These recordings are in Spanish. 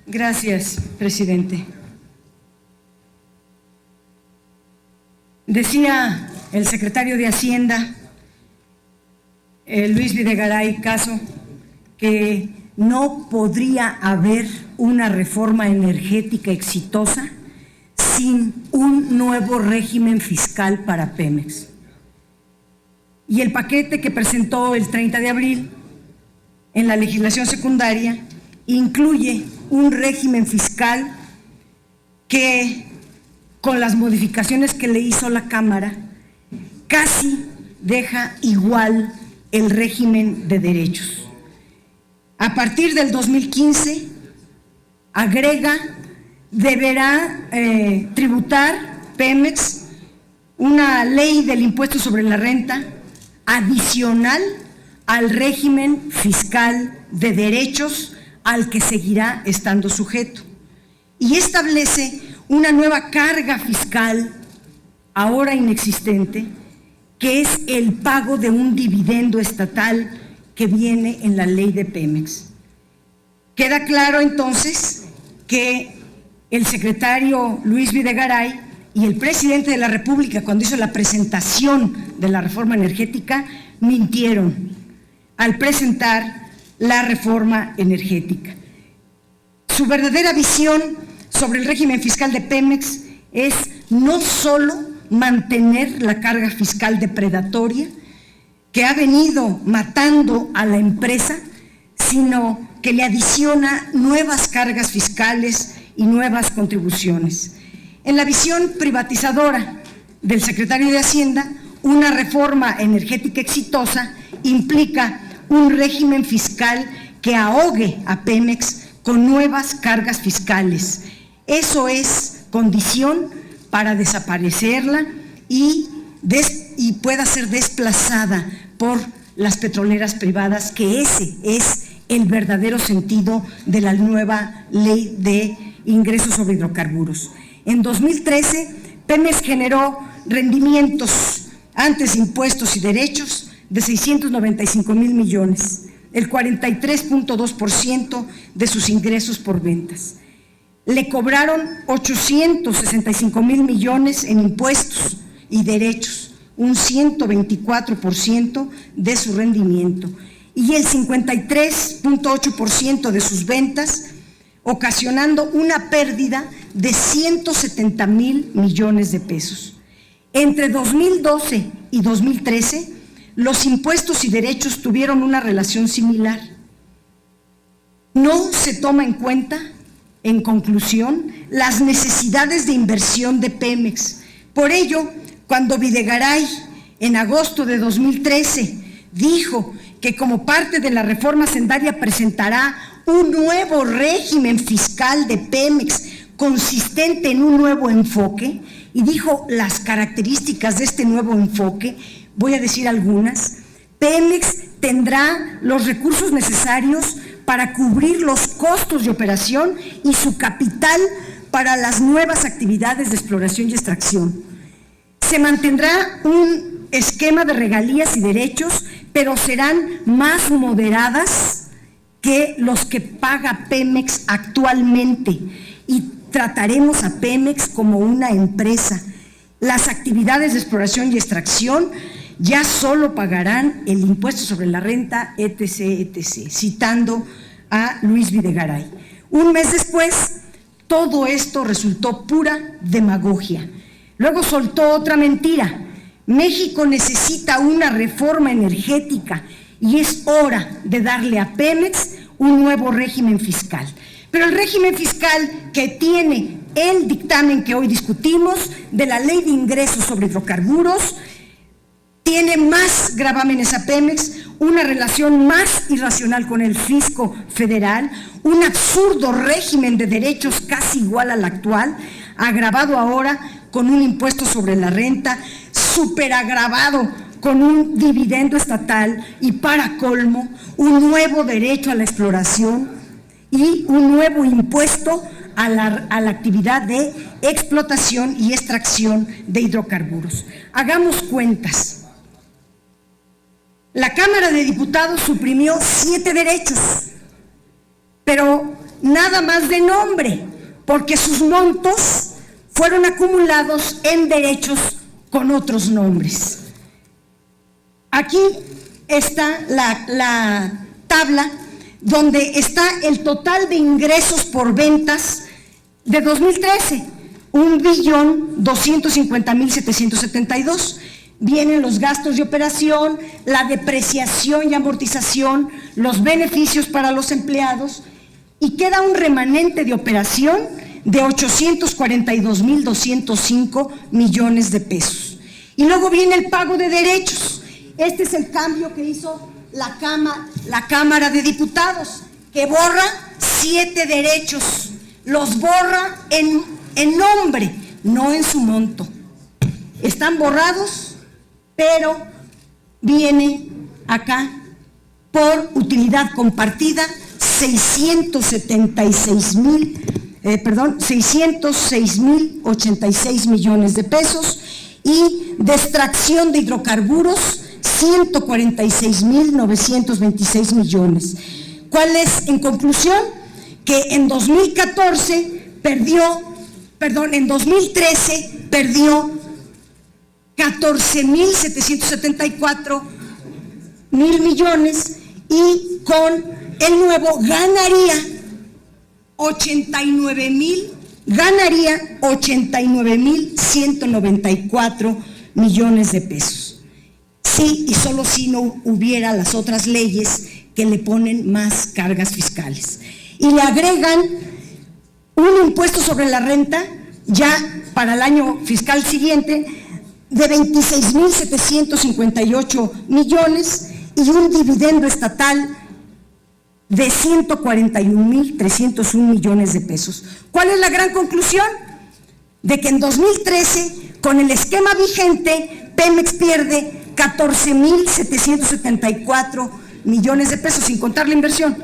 Gracias, presidente. Decía el secretario de Hacienda, Luis Videgaray Caso, que no podría haber una reforma energética exitosa sin un nuevo régimen fiscal para Pemex. Y el paquete que presentó el 30 de abril en la legislación secundaria incluye un régimen fiscal que, con las modificaciones que le hizo la Cámara, casi deja igual el régimen de derechos. A partir del 2015, agrega, deberá tributar Pemex una ley del impuesto sobre la renta adicional al régimen fiscal de derechos al que seguirá estando sujeto. Y establece una nueva carga fiscal, ahora inexistente, que es el pago de un dividendo estatal que viene en la ley de Pemex. Queda claro entonces que el secretario Luis Videgaray y el presidente de la República, cuando hizo la presentación de la reforma energética, mintieron al presentar la reforma energética. Su verdadera visión sobre el régimen fiscal de Pemex es no solo mantener la carga fiscal depredatoria que ha venido matando a la empresa, sino que le adiciona nuevas cargas fiscales y nuevas contribuciones. En la visión privatizadora del secretario de Hacienda, una reforma energética exitosa implica un régimen fiscal que ahogue a Pemex con nuevas cargas fiscales. Eso es condición para desaparecerla y pueda ser desplazada por las petroleras privadas, que ese es el verdadero sentido de la nueva ley de ingresos sobre hidrocarburos. En 2013, Pemex generó rendimientos antes de impuestos y derechos de 695 mil millones, el 43.2% de sus ingresos por ventas. Le cobraron 865 mil millones en impuestos y derechos, un 124% de su rendimiento, y el 53.8% de sus ventas, ocasionando una pérdida de 170 mil millones de pesos. Entre 2012 y 2013, los impuestos y derechos tuvieron una relación similar. No se toma en cuenta, en conclusión, las necesidades de inversión de Pemex. Por ello, cuando Videgaray, en agosto de 2013, dijo que como parte de la reforma hacendaria presentará un nuevo régimen fiscal de Pemex consistente en un nuevo enfoque, y dijo las características de este nuevo enfoque, voy a decir algunas. Pemex tendrá los recursos necesarios para cubrir los costos de operación y su capital para las nuevas actividades de exploración y extracción. Se mantendrá un esquema de regalías y derechos, pero serán más moderadas que los que paga Pemex actualmente, y trataremos a Pemex como una empresa. Las actividades de exploración y extracción ya solo pagarán el impuesto sobre la renta, etc., etc., citando a Luis Videgaray. Un mes después, todo esto resultó pura demagogia. Luego soltó otra mentira: México necesita una reforma energética y es hora de darle a Pemex un nuevo régimen fiscal. Pero el régimen fiscal que tiene el dictamen que hoy discutimos de la Ley de Ingresos sobre Hidrocarburos tiene más gravámenes a Pemex, una relación más irracional con el fisco federal, un absurdo régimen de derechos casi igual al actual, agravado ahora con un impuesto sobre la renta, superagravado con un dividendo estatal y, para colmo, un nuevo derecho a la exploración y un nuevo impuesto a la actividad de explotación y extracción de hidrocarburos. Hagamos cuentas. La Cámara de Diputados suprimió 7 derechos nada más de nombre, porque sus montos fueron acumulados en derechos con otros nombres. Aquí está la tabla donde está el total de ingresos por ventas de 2013, 1.250.772. Vienen los gastos de operación, la depreciación y amortización, los beneficios para los empleados, y queda un remanente de operación de 842.205 millones de pesos. Y luego viene el pago de derechos. Este es el cambio que hizo la Cámara de Diputados, que borra 7 derechos, los borra en nombre, no en su monto. Están borrados, pero viene acá por utilidad compartida 606.086 millones de pesos, y de extracción de hidrocarburos 146.926 millones. ¿Cuál es, en conclusión? Que en 2013 perdió 14.774 mil millones, y con el nuevo ganaría 89.194 millones de pesos. Sí, y solo si no hubiera las otras leyes que le ponen más cargas fiscales. Y le agregan un impuesto sobre la renta ya para el año fiscal siguiente de 26.758 millones y un dividendo estatal de 141.301 millones de pesos. ¿Cuál es la gran conclusión? De que en 2013, con el esquema vigente, Pemex pierde 14.774 millones de pesos, sin contar la inversión,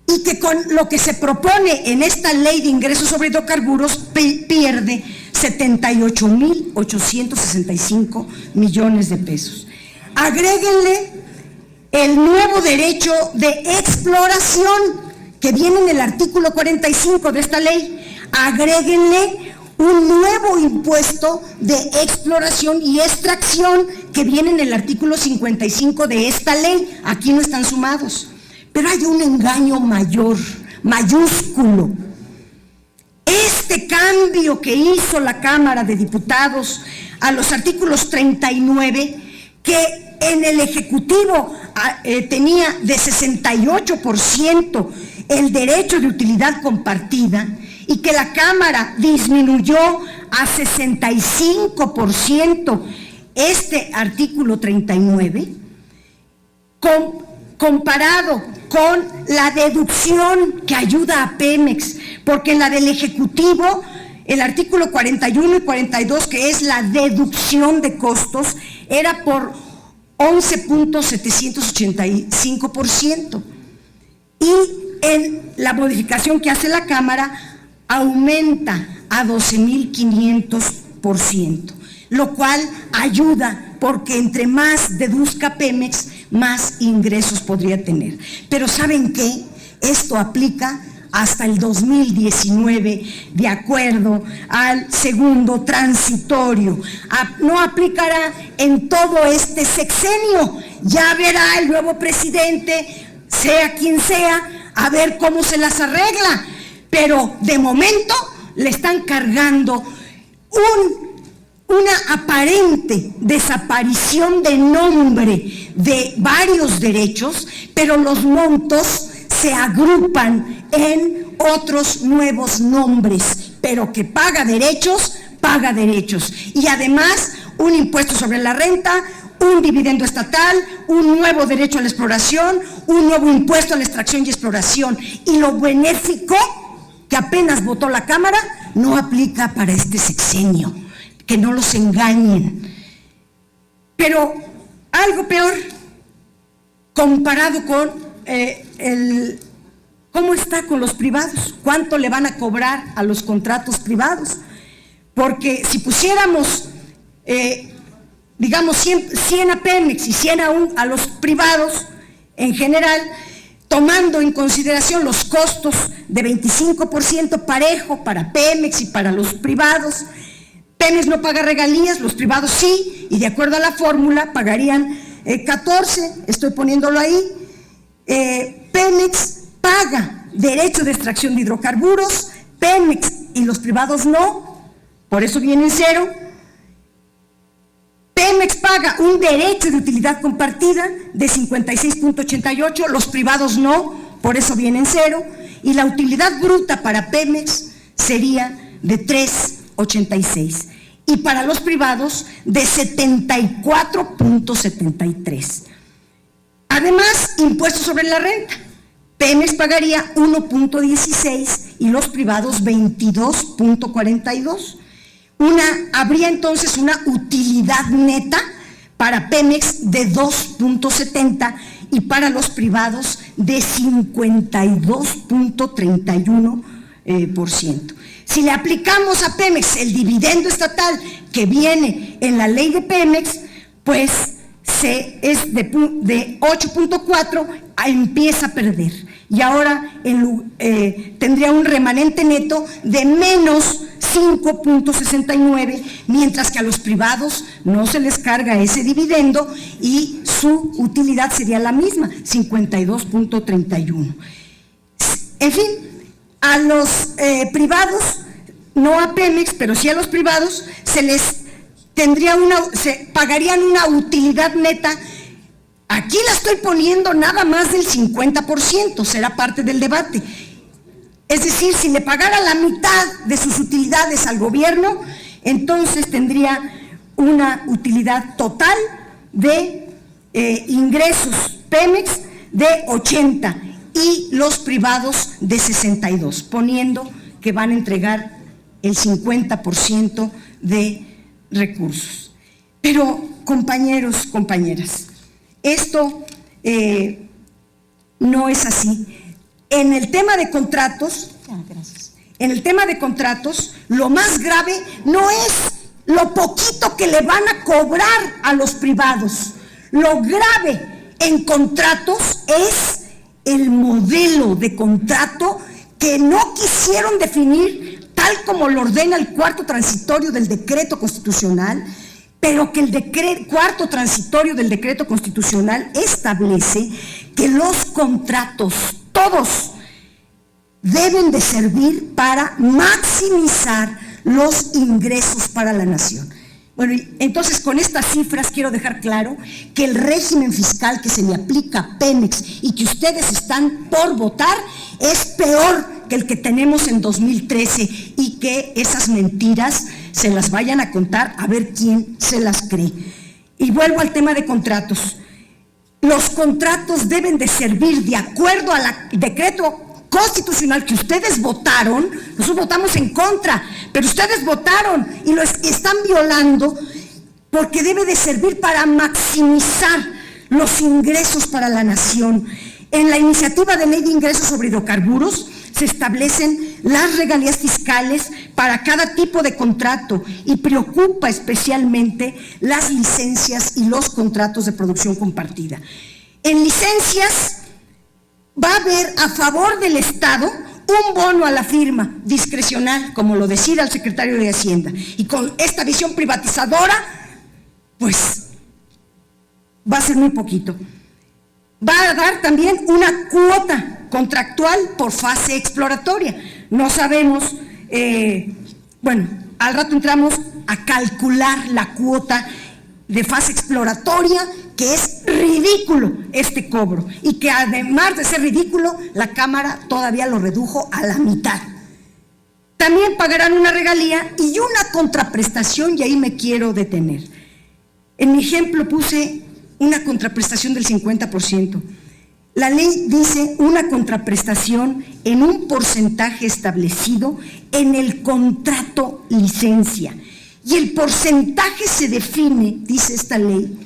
y que con lo que se propone en esta ley de ingresos sobre hidrocarburos pierde 78.865 millones de pesos. Agréguenle el nuevo derecho de exploración que viene en el artículo 45 de esta ley. Agréguenle un nuevo impuesto de exploración y extracción que viene en el artículo 55 de esta ley. Aquí no están sumados. Pero hay un engaño mayor, mayúsculo. Este cambio que hizo la Cámara de Diputados a los artículos 39, que en el Ejecutivo tenía de 68% el derecho de utilidad compartida, y que la Cámara disminuyó a 65% este artículo 39, comparado con la deducción que ayuda a Pemex, porque en la del Ejecutivo, el artículo 41 y 42, que es la deducción de costos, era por 11.785%, y en la modificación que hace la Cámara aumenta a 12.500%, lo cual ayuda, porque entre más deduzca Pemex, más ingresos podría tener. Pero ¿saben qué? Esto aplica hasta el 2019, de acuerdo al segundo transitorio. No aplicará en todo este sexenio. Ya verá el nuevo presidente, sea quien sea, a ver cómo se las arregla. Pero de momento le están cargando una aparente desaparición de nombre de varios derechos, pero los montos se agrupan en otros nuevos nombres, pero que paga derechos, y además un impuesto sobre la renta, un dividendo estatal, un nuevo derecho a la exploración, un nuevo impuesto a la extracción y exploración, y lo benéfico que apenas votó la Cámara no aplica para este sexenio. Que no los engañen. Pero algo peor, comparado con cómo está con los privados, cuánto le van a cobrar a los contratos privados. Porque si pusiéramos, digamos, 100 a Pemex y 100 a los privados en general, tomando en consideración los costos de 25% parejo para Pemex y para los privados. Pemex no paga regalías, los privados sí, y de acuerdo a la fórmula pagarían 14, estoy poniéndolo ahí. Pemex paga derecho de extracción de hidrocarburos, Pemex y los privados no, por eso viene en cero. Pemex paga un derecho de utilidad compartida de 56.88, los privados no, por eso viene en cero, y la utilidad bruta para Pemex sería de 3.86 y para los privados de 74.73. Además, impuestos sobre la renta. Pemex pagaría 1.16 y los privados 22.42. Habría entonces una utilidad neta para Pemex de 2.70 y para los privados de 52.31%. Si le aplicamos a Pemex el dividendo estatal que viene en la ley de Pemex, pues es de 8.4, empieza a perder. Y ahora tendría un remanente neto de menos 5.69, mientras que a los privados no se les carga ese dividendo y su utilidad sería la misma, 52.31. En fin, a los privados, no a Pemex, pero sí a los privados, se pagarían una utilidad neta. Aquí la estoy poniendo nada más del 50%, será parte del debate. Es decir, si le pagara la mitad de sus utilidades al gobierno, entonces tendría una utilidad total de ingresos Pemex de 80 y los privados de 62, poniendo que van a entregar el 50% de recursos. Pero, compañeros, compañeras, esto no es así. En el tema de contratos, lo más grave no es lo poquito que le van a cobrar a los privados. Lo grave en contratos es el modelo de contrato que no quisieron definir tal como lo ordena el cuarto transitorio del decreto constitucional, pero que el cuarto transitorio del decreto constitucional establece que los contratos, todos, deben de servir para maximizar los ingresos para la nación. Bueno, entonces con estas cifras quiero dejar claro que el régimen fiscal que se le aplica a Pemex y que ustedes están por votar es peor que el que tenemos en 2013 y que esas mentiras se las vayan a contar a ver quién se las cree. Y vuelvo al tema de contratos. Los contratos deben de servir de acuerdo al decreto constitucional que ustedes votaron. Nosotros votamos en contra, pero ustedes votaron y lo están violando, porque debe de servir para maximizar los ingresos para la nación. En la iniciativa de ley de ingresos sobre hidrocarburos se establecen las regalías fiscales para cada tipo de contrato y preocupa especialmente las licencias y los contratos de producción compartida. En licencias va a haber a favor del Estado un bono a la firma discrecional, como lo decida el secretario de Hacienda. Y con esta visión privatizadora, pues va a ser muy poquito. Va a dar también una cuota contractual por fase exploratoria. No sabemos, bueno, al rato entramos a calcular la cuota de fase exploratoria, que es ridículo este cobro, y que además de ser ridículo, la Cámara todavía lo redujo a la mitad. También pagarán una regalía y una contraprestación, y ahí me quiero detener. En mi ejemplo puse una contraprestación del 50%. La ley dice una contraprestación en un porcentaje establecido en el contrato licencia. Y el porcentaje se define, dice esta ley,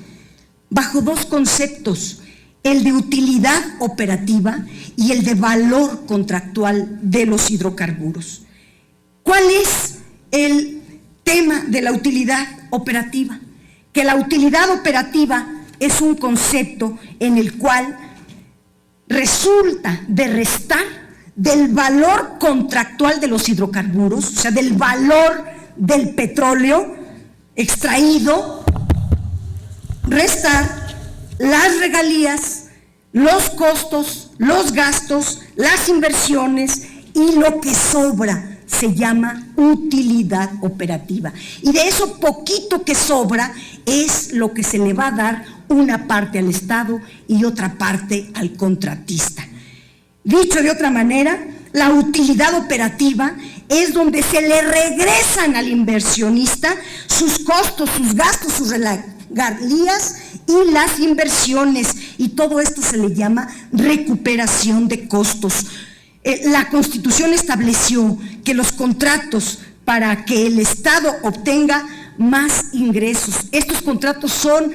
bajo dos conceptos: el de utilidad operativa y el de valor contractual de los hidrocarburos. ¿Cuál es el tema de la utilidad operativa? Que la utilidad operativa es un concepto en el cual resulta de restar del valor contractual de los hidrocarburos, o sea, del valor del petróleo extraído, restar las regalías, los costos, los gastos, las inversiones y lo que sobra se llama utilidad operativa. Y de eso poquito que sobra es lo que se le va a dar una parte al Estado y otra parte al contratista. Dicho de otra manera, la utilidad operativa es donde se le regresan al inversionista sus costos, sus gastos, sus regalías y las inversiones, y todo esto se le llama recuperación de costos. La Constitución estableció que los contratos para que el Estado obtenga más ingresos, estos contratos son,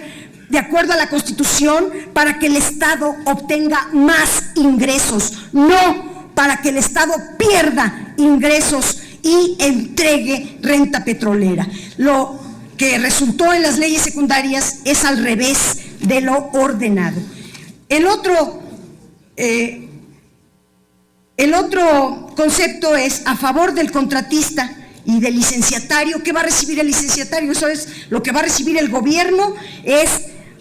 de acuerdo a la Constitución, para que el Estado obtenga más ingresos, no para que el Estado pierda ingresos y entregue renta petrolera. Lo que resultó en las leyes secundarias es al revés de lo ordenado. El otro concepto es a favor del contratista y del licenciatario. ¿Qué va a recibir el licenciatario? Eso es lo que va a recibir el gobierno, es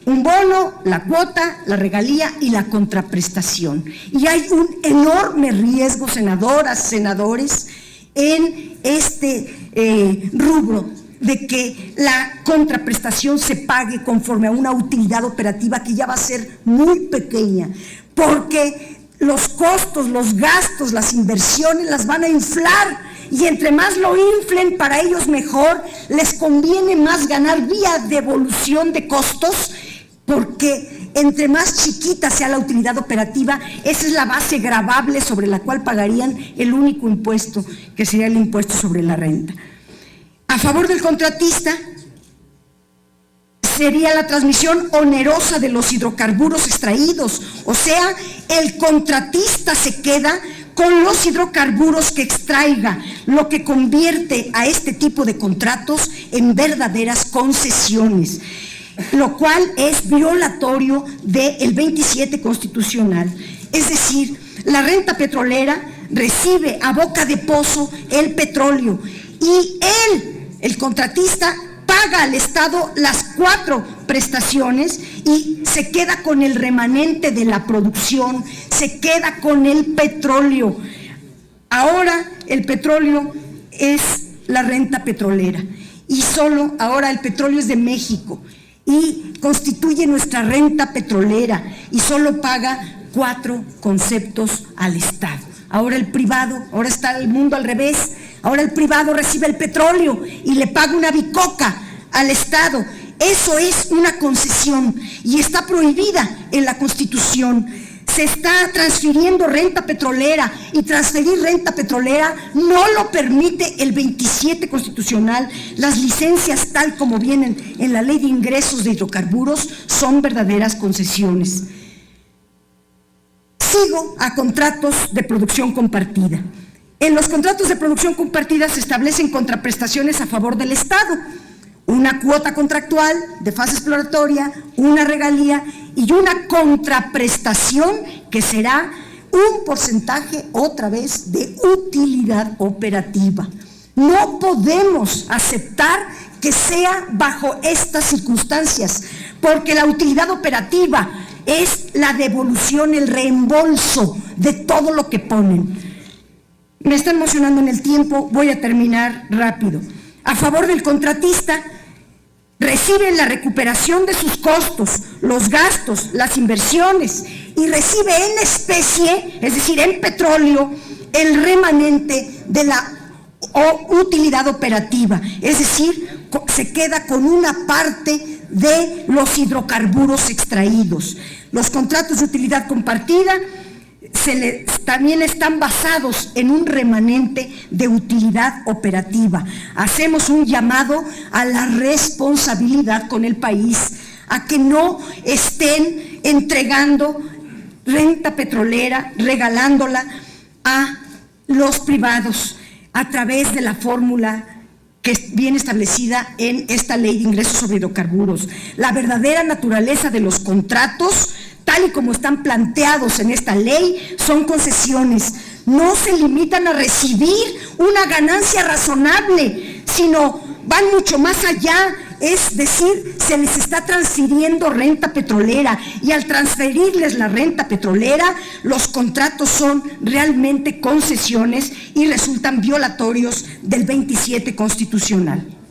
un bono, la cuota, la regalía y la contraprestación. Y hay un enorme riesgo, senadoras, senadores, en este rubro de que la contraprestación se pague conforme a una utilidad operativa que ya va a ser muy pequeña, porque los costos, los gastos, las inversiones las van a inflar, y entre más lo inflen, para ellos mejor, les conviene más ganar vía devolución de costos, porque entre más chiquita sea la utilidad operativa, esa es la base gravable sobre la cual pagarían el único impuesto, que sería el impuesto sobre la renta. A favor del contratista sería la transmisión onerosa de los hidrocarburos extraídos, o sea, el contratista se queda con los hidrocarburos que extraiga, lo que convierte a este tipo de contratos en verdaderas concesiones, lo cual es violatorio del 27 constitucional. Es decir, la renta petrolera recibe a boca de pozo el petróleo y el contratista paga al Estado las 4 prestaciones y se queda con el remanente de la producción, se queda con el petróleo. Ahora el petróleo es la renta petrolera y solo ahora el petróleo es de México y constituye nuestra renta petrolera y solo paga 4 conceptos al Estado. Ahora el privado, ahora está el mundo al revés. Ahora el privado recibe el petróleo y le paga una bicoca al Estado. Eso es una concesión y está prohibida en la Constitución. Se está transfiriendo renta petrolera y transferir renta petrolera no lo permite el 27 constitucional. Las licencias tal como vienen en la Ley de Ingresos de Hidrocarburos son verdaderas concesiones. Sigo a contratos de producción compartida. En los contratos de producción compartida se establecen contraprestaciones a favor del Estado, una cuota contractual de fase exploratoria, una regalía y una contraprestación que será un porcentaje otra vez de utilidad operativa. No podemos aceptar que sea bajo estas circunstancias, porque la utilidad operativa es la devolución, el reembolso de todo lo que ponen. Me está emocionando en el tiempo, voy a terminar rápido. A favor del contratista, recibe la recuperación de sus costos, los gastos, las inversiones, y recibe en especie, es decir, en petróleo, el remanente de la utilidad operativa, es decir, se queda con una parte de los hidrocarburos extraídos. Los contratos de utilidad compartida también están basados en un remanente de utilidad operativa. Hacemos un llamado a la responsabilidad con el país, a que no estén entregando renta petrolera, regalándola a los privados a través de la fórmula que viene establecida en esta Ley de Ingresos sobre Hidrocarburos. La verdadera naturaleza de los contratos, tal y como están planteados en esta ley, son concesiones. No se limitan a recibir una ganancia razonable, sino van mucho más allá. Es decir, se les está transfiriendo renta petrolera, y al transferirles la renta petrolera, los contratos son realmente concesiones y resultan violatorios del 27 constitucional.